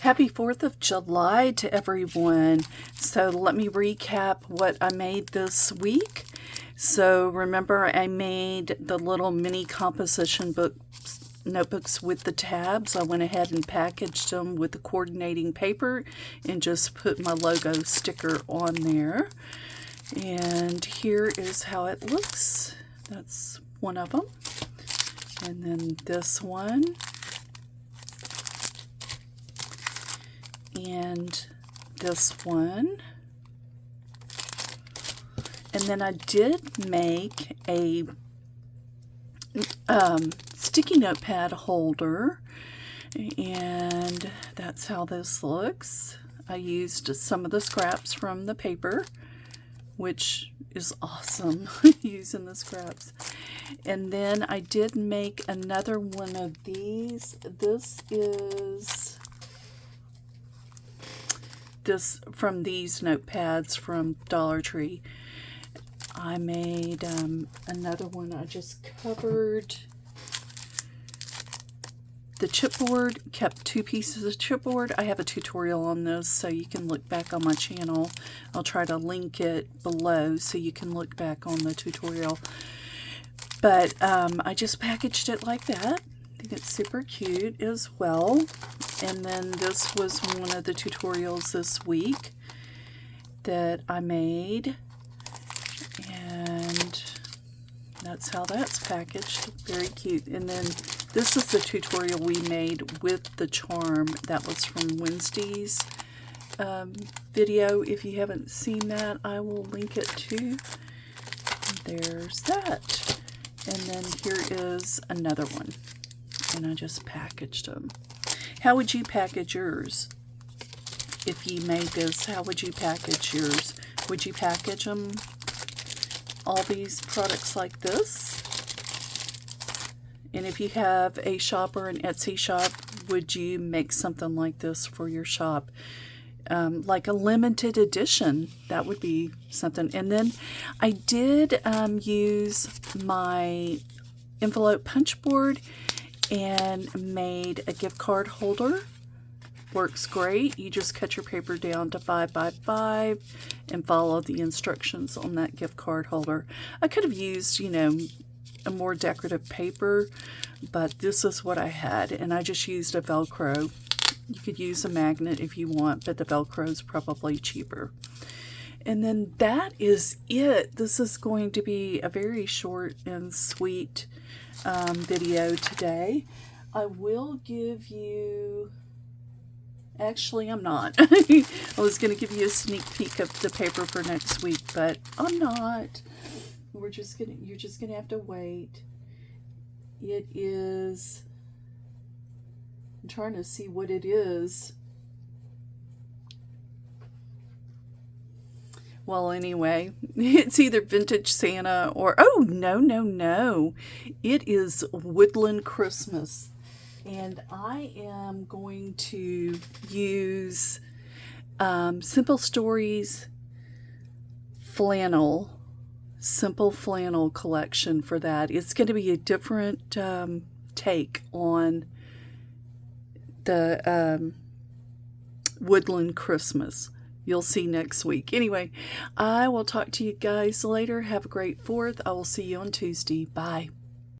Happy 4th of July to everyone. So let me recap what I made this week. So remember, I made the little mini composition notebooks with the tabs. I went ahead and packaged them with the coordinating paper and just put my logo sticker on there. And here is how it looks. That's one of them. And then this one. And this one. And then I did make a sticky notepad holder, and that's how this looks. I used some of the scraps from the paper, which is awesome, using the scraps. And then I did make another one of these. This is from these notepads from Dollar Tree. I made another one. I just covered the chipboard, kept 2 pieces of chipboard. I have a tutorial on this, so you can look back on my channel. I'll try to link it below so you can look back on the tutorial. But I just packaged it like that. I think it's super cute as well. And then this was one of the tutorials this week that I made. And that's how that's packaged. Very cute. And then this is the tutorial we made with the charm. That was from Wednesday's video. If you haven't seen that, I will link it too. There's that. And then here is another one. And I just packaged them. How would you package yours? If you made this, how would you package yours? Would you package them, all these products like this? And if you have a shop or an Etsy shop, would you make something like this for your shop? Like a limited edition, that would be something. And then I did use my envelope punch board and made a gift card holder. Works great. You just cut your paper down to 5 by 5 and follow the instructions on that gift card holder. I could have used, you know, a more decorative paper, but this is what I had, and I just used a Velcro. You could use a magnet if you want, but the Velcro is probably cheaper. And then that is it. This is going to be a very short and sweet video today. I will give you, actually I'm not. I was going to give you a sneak peek of the paper for next week, but I'm not. You're just gonna have to wait. It is, I'm trying to see what it is. Well, anyway, it's either Vintage Santa or, oh, no. It is Woodland Christmas. And I am going to use Simple Stories flannel, simple flannel collection for that. It's going to be a different take on the Woodland Christmas. You'll see next week. Anyway, I will talk to you guys later. Have a great 4th. I will see you on Tuesday. Bye.